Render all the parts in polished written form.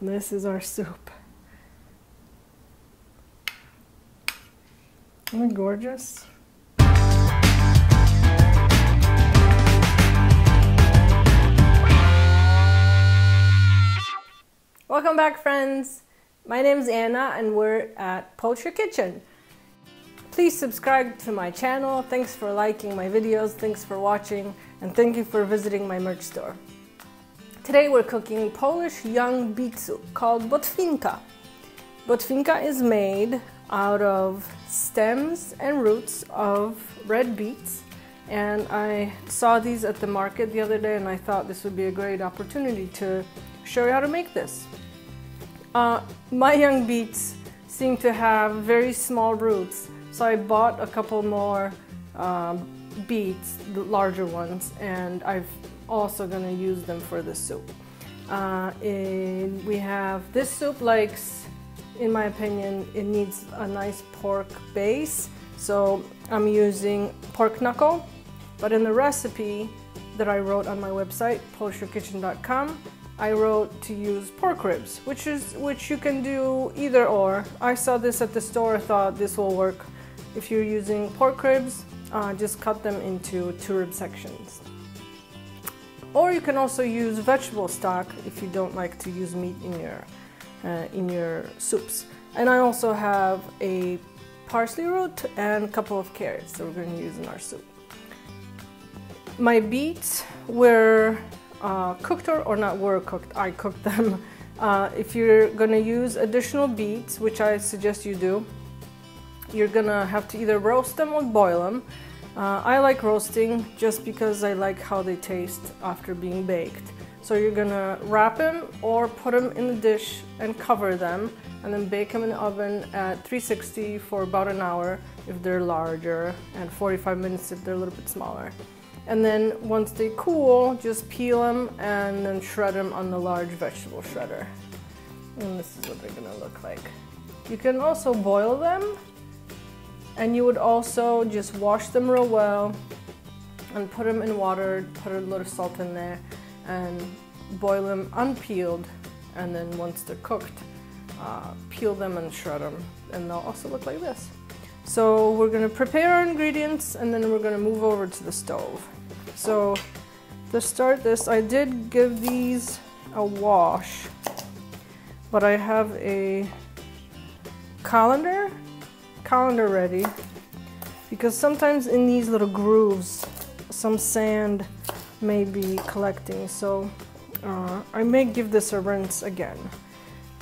This is our soup. Isn't it gorgeous? Welcome back, friends. My name is Anna and we're at Poultry Kitchen. Please subscribe to my channel. Thanks for liking my videos, thanks for watching, and thank you for visiting my merch store. Today we're cooking Polish young beet soup called BOTWINKA. BOTWINKA is made out of stems and roots of red beets, and I saw these at the market the other day and I thought this would be a great opportunity to show you how to make this. My young beets seem to have very small roots, so I bought a couple more beets, the larger ones, and I'm also going to use them for the soup. We have this soup likes, in my opinion, it needs a nice pork base, so I'm using pork knuckle, but in the recipe that I wrote on my website, polishyourkitchen.com, I wrote to use pork ribs, which you can do either or. I saw this at the store, thought this will work. If you're using pork ribs, just cut them into 2 rib sections. Or you can also use vegetable stock if you don't like to use meat in your soups. And I also have a parsley root and a couple of carrots that we're going to use in our soup. My beets were cooked or not were cooked, I cooked them. If you're going to use additional beets, which I suggest you do, you're going to have to either roast them or boil them. I like roasting just because I like how they taste after being baked. So you're going to wrap them or put them in the dish and cover them and then bake them in the oven at 360 for about an hour if they're larger and 45 minutes if they're a little bit smaller. And then once they cool, just peel them and then shred them on the large vegetable shredder. And this is what they're gonna look like. You can also boil them, and you would also just wash them real well and put them in water, put a little salt in there, and boil them unpeeled. And then once they're cooked, peel them and shred them, and they'll also look like this. So we're going to prepare our ingredients and then we're going to move over to the stove. So to start this, I did give these a wash, but I have a colander ready because sometimes in these little grooves some sand may be collecting, so I may give this a rinse again.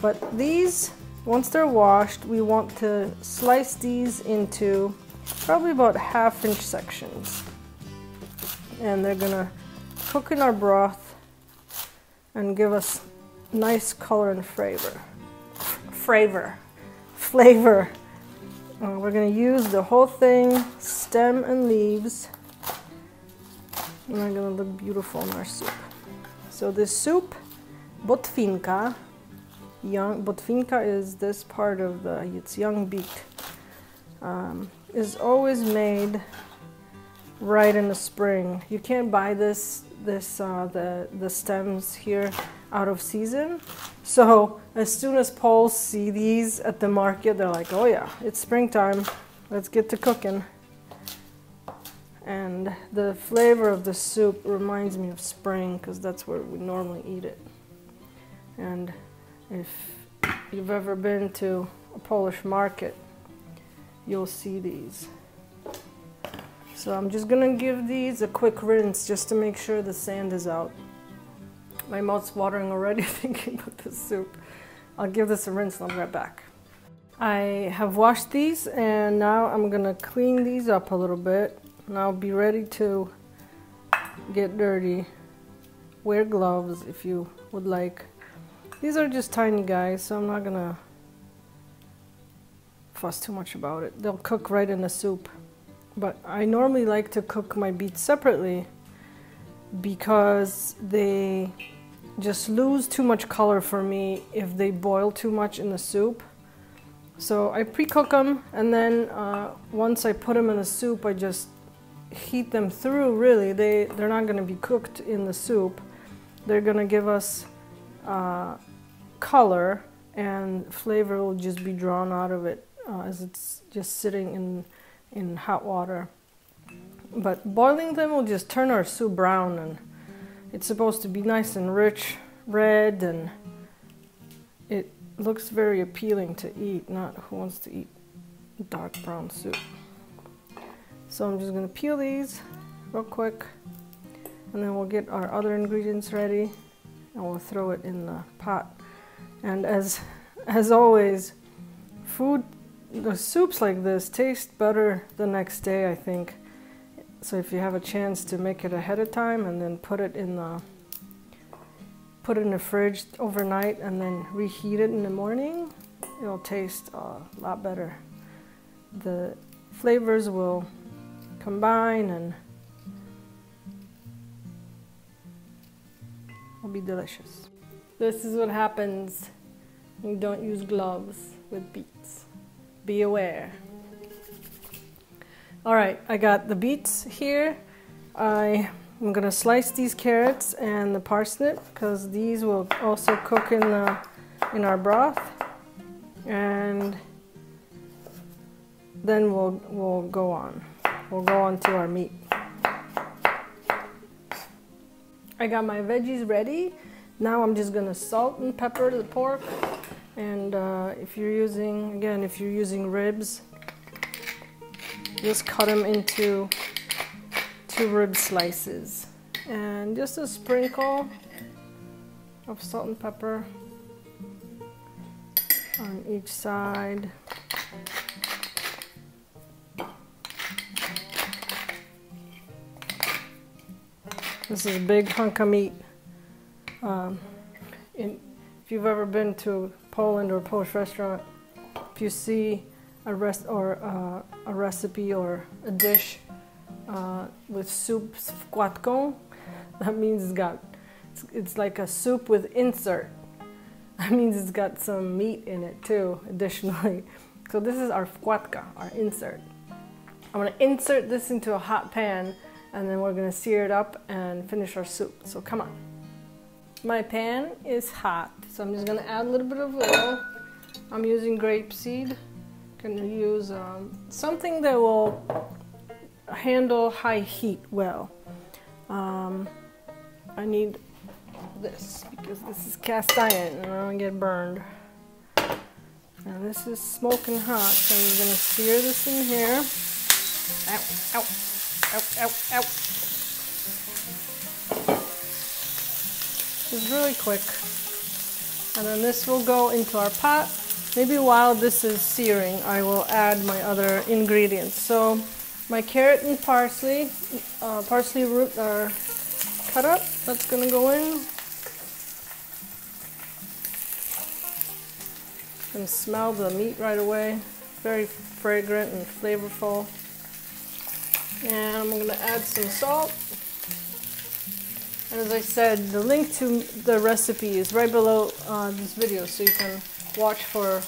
But these, once they're washed, we want to slice these into probably about 1/2-inch sections. And they're gonna cook in our broth and give us nice color and flavor. We're gonna use the whole thing, stem and leaves, and they're gonna look beautiful in our soup. So this soup, BOTWINKA, BOTWINKA is this part of it's young beet, is always made right in the spring. You can't buy the stems here out of season. So as soon as Poles see these at the market, they're like, oh yeah, it's springtime, let's get to cooking. And the flavor of the soup reminds me of spring because that's where we normally eat it. And if you've ever been to a Polish market, you'll see these. So I'm just gonna give these a quick rinse just to make sure the sand is out. My mouth's watering already thinking about this soup. I'll give this a rinse and I'll be right back. I have washed these and now I'm gonna clean these up a little bit. And I'll be ready to get dirty. Wear gloves if you would like. These are just tiny guys, so I'm not gonna fuss too much about it. They'll cook right in the soup. But I normally like to cook my beets separately because they just lose too much color for me if they boil too much in the soup. So I pre-cook them, and then once I put them in the soup, I just heat them through. Really, they're not going to be cooked in the soup. They're going to give us color, and flavor will just be drawn out of it as it's just sitting in hot water. But boiling them will just turn our soup brown, and it's supposed to be nice and rich, red, and it looks very appealing to eat. Not who wants to eat dark brown soup. So I'm just gonna peel these real quick, and then we'll get our other ingredients ready, and we'll throw it in the pot. And as always, the soups like this taste better the next day, I think. So if you have a chance to make it ahead of time and then put it in the fridge overnight and then reheat it in the morning, it'll taste a lot better. The flavors will combine and it'll be delicious. This is what happens when you don't use gloves with beets. Be aware. Alright, I got the beets here. I'm gonna slice these carrots and the parsnip because these will also cook in our broth, and then we'll go on to our meat. I got my veggies ready. Now I'm just gonna salt and pepper the pork, and if you're using ribs, just cut them into 2 rib slices, and just a sprinkle of salt and pepper on each side. This is a big hunk of meat. If you've ever been to Poland or a Polish restaurant, if you see a recipe or a dish with soup z wkładką, that means it's like a soup with insert. That means it's got some meat in it too, additionally. So this is our wkładka, our insert. I'm gonna insert this into a hot pan, and then we're gonna sear it up and finish our soup. So come on. My pan is hot, so I'm just gonna add a little bit of oil. I'm using grapeseed. Gonna use something that will handle high heat well. I need this because this is cast iron and I don't get burned. Now this is smoking hot, so I'm gonna sear this in here. Ow, ow, ow, ow, ow. It's really quick. And then this will go into our pot. Maybe while this is searing, I will add my other ingredients. So my carrot and parsley root are cut up. That's gonna go in. You can smell the meat right away. Very fragrant and flavorful. And I'm gonna add some salt. And as I said, the link to the recipe is right below this video, so you can watch for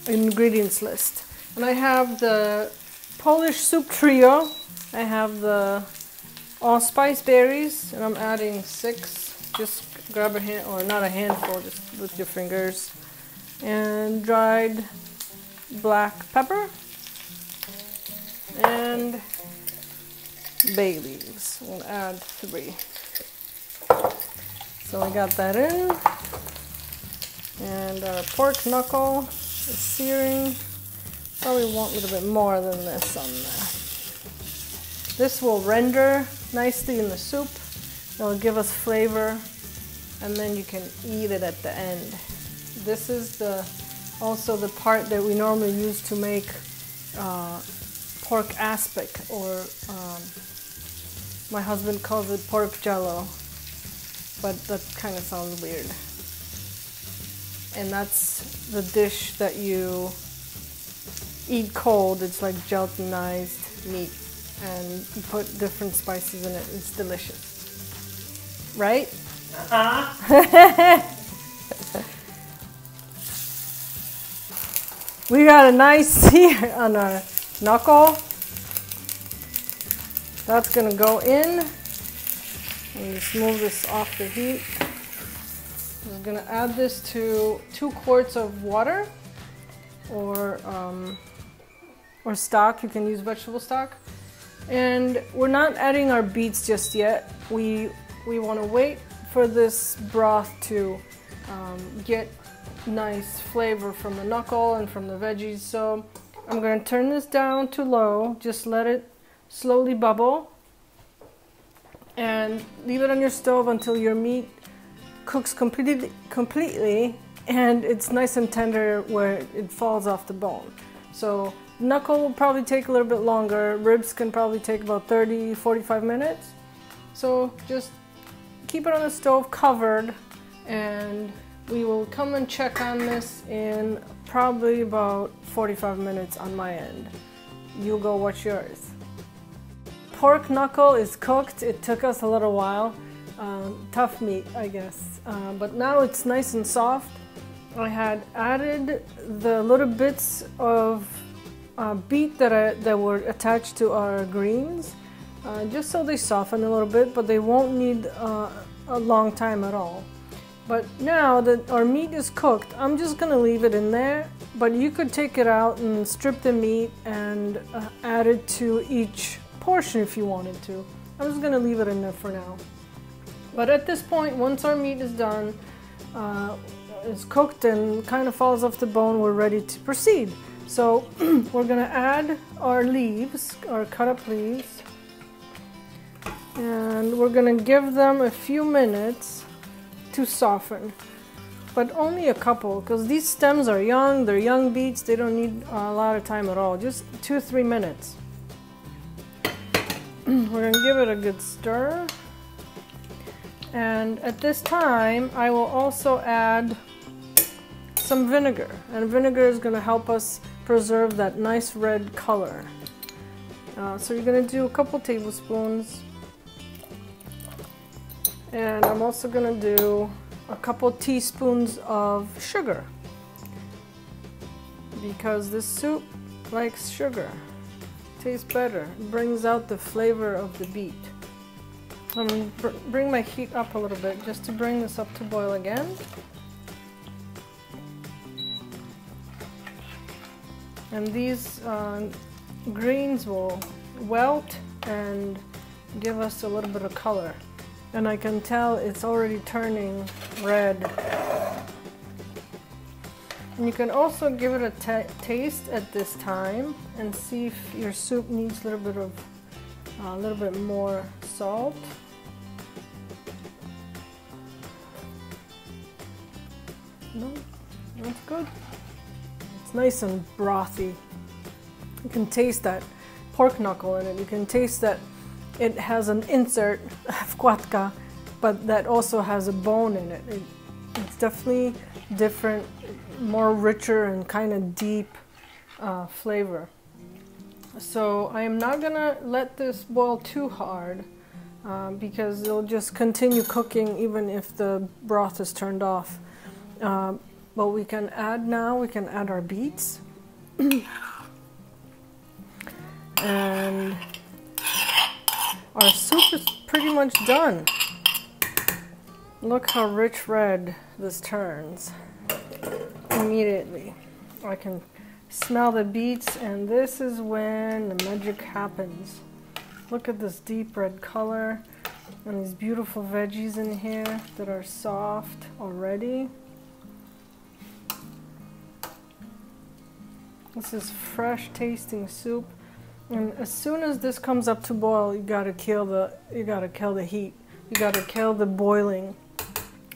ingredients list. And I have the Polish soup trio. I have the allspice berries, and I'm adding 6. Just grab a hand, or not a handful, just with your fingers. And dried black pepper and bay leaves. We'll add 3. So we got that in. And our pork knuckle is searing. Probably want a little bit more than this on there. This will render nicely in the soup. It'll give us flavor, and then you can eat it at the end. This is also the part that we normally use to make pork aspic, or my husband calls it pork jello, but that kind of sounds weird. And that's the dish that you eat cold. It's like gelatinized meat, and you put different spices in it. It's delicious, right? We got a nice sear on our knuckle. That's gonna go in. And just move this off the heat. I'm just gonna add this to 2 quarts of water, or stock. You can use vegetable stock. And we're not adding our beets just yet. We want to wait for this broth to get nice flavor from the knuckle and from the veggies. So I'm going to turn this down to low, just let it slowly bubble, and leave it on your stove until your meat cooks completely and it's nice and tender where it falls off the bone. So knuckle will probably take a little bit longer. Ribs can probably take about 30-45 minutes. So just keep it on the stove covered, and we will come and check on this in probably about 45 minutes on my end. You go watch yours. Pork knuckle is cooked. It took us a little while. Tough meat, I guess. But now it's nice and soft. I had added the little bits of beet that were attached to our greens, just so they soften a little bit, but they won't need a long time at all. But now that our meat is cooked, I'm just gonna leave it in there, but you could take it out and strip the meat and add it to each portion if you wanted to. I'm just gonna leave it in there for now. But at this point, once our meat is done, it's cooked and kind of falls off the bone, we're ready to proceed. So we're gonna add our leaves, our cut up leaves, and we're gonna give them a few minutes to soften, but only a couple, because these stems are young, they're young beets, they don't need a lot of time at all, just 2-3 minutes. We're gonna give it a good stir, and at this time I will also add some vinegar, and vinegar is going to help us preserve that nice red color. So you're going to do a couple tablespoons, and I'm also going to do a couple teaspoons of sugar, because this soup likes sugar. Tastes better, it brings out the flavor of the beet. I'm going to bring my heat up a little bit just to bring this up to boil again. And these greens will wilt and give us a little bit of color. And I can tell it's already turning red. And you can also give it a taste at this time and see if your soup needs a little bit more salt. No, that's good. It's nice and brothy. You can taste that pork knuckle in it. You can taste that it has an insert, wkładka, but that also has a bone in it. It's definitely different, more richer and kind of deep flavor. So I am not gonna let this boil too hard because it'll just continue cooking even if the broth is turned off. But we can add our beets. And our soup is pretty much done. Look how rich red this turns immediately. I can smell the beets, and this is when the magic happens. Look at this deep red color and these beautiful veggies in here that are soft already. This is fresh tasting soup, and as soon as this comes up to boil, you gotta kill the heat. You gotta kill the boiling.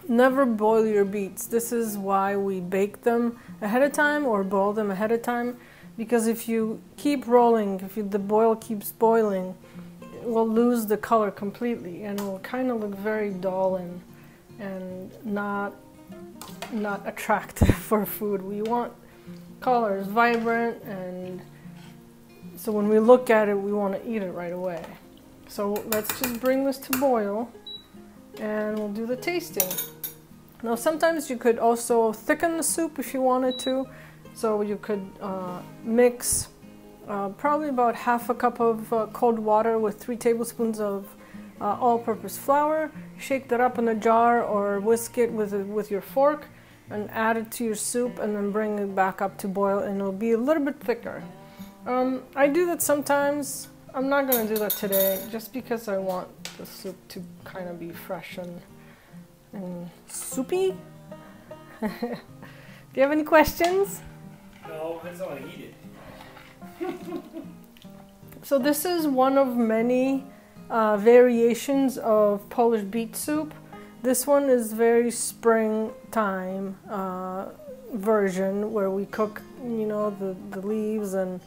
Never boil your beets. This is why we bake them ahead of time or boil them ahead of time, because if you keep rolling, if the boil keeps boiling, it will lose the color completely and it will kind of look very dull and not attractive for food. We want colors vibrant, and so when we look at it, we want to eat it right away. So let's just bring this to boil and we'll do the tasting. Now sometimes you could also thicken the soup if you wanted to. So you could mix probably about half a cup of cold water with 3 tablespoons of all-purpose flour shake that up in a jar or whisk it with your fork and add it to your soup and then bring it back up to boil, and it'll be a little bit thicker. I do that sometimes. I'm not going to do that today just because I want the soup to kind of be fresh and soupy. Do you have any questions? No, I just want to eat it. So this is one of many variations of Polish beet soup. This one is very springtime version where we cook, you know, the leaves and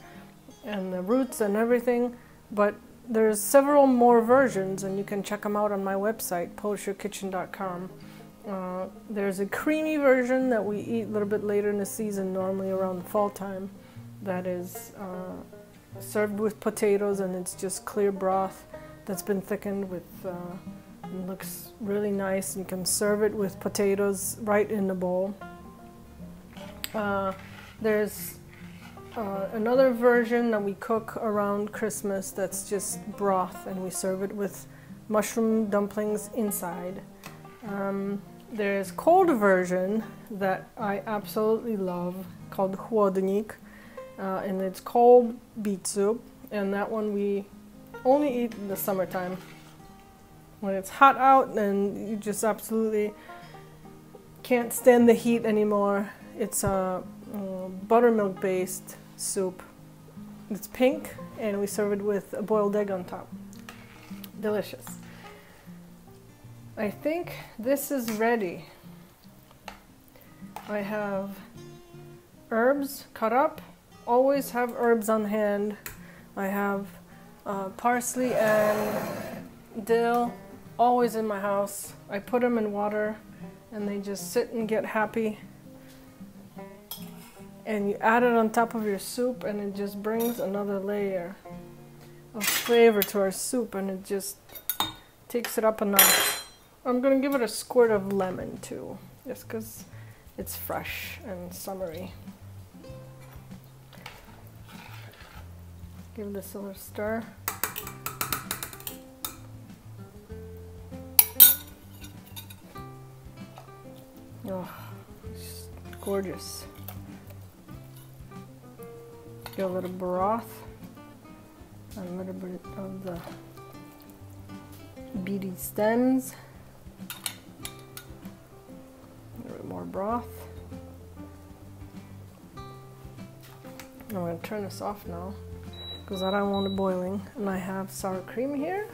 the roots and everything. But there's several more versions, and you can check them out on my website, polishyourkitchen.com. There's a creamy version that we eat a little bit later in the season, normally around the fall time, that is served with potatoes, and it's just clear broth that's been thickened with, and looks really nice. You can serve it with potatoes right in the bowl. There's another version that we cook around Christmas that's just broth, and we serve it with mushroom dumplings inside. There's a cold version that I absolutely love called chłodnik, and it's cold beet soup, and that one we only eat in the summertime. When it's hot out and you just absolutely can't stand the heat anymore. It's a buttermilk based soup. It's pink, and we serve it with a boiled egg on top. Delicious. I think this is ready. I have herbs cut up. Always have herbs on hand. I have parsley and dill always in my house. I put them in water and they just sit and get happy. And you add it on top of your soup, and it just brings another layer of flavor to our soup, and it just takes it up a notch. I'm gonna give it a squirt of lemon too, just because it's fresh and summery. Give this a little stir. Oh, it's gorgeous. Get a little broth, a little bit of the beety stems, a little bit more broth. I'm going to turn this off now because I don't want it boiling. And I have sour cream here.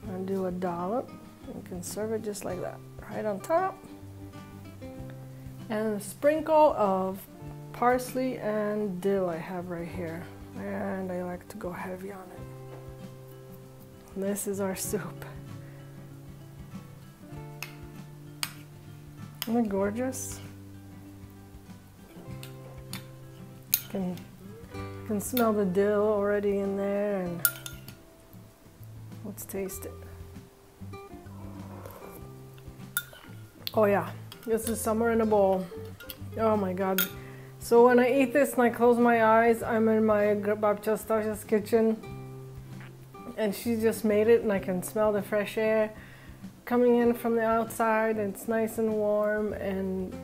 I'm going to do a dollop. You can serve it just like that, right on top. And a sprinkle of parsley and dill I have right here, and I like to go heavy on it. This is our soup. Isn't it gorgeous? You can smell the dill already in there, and let's taste it. Oh yeah, this is summer in a bowl. Oh my god. So when I eat this and I close my eyes, I'm in my babcia Stasia's kitchen, and she just made it, and I can smell the fresh air coming in from the outside, and it's nice and warm, and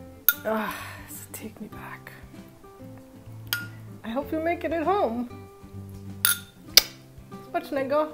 take me back. I hope you make it at home. Smacznego!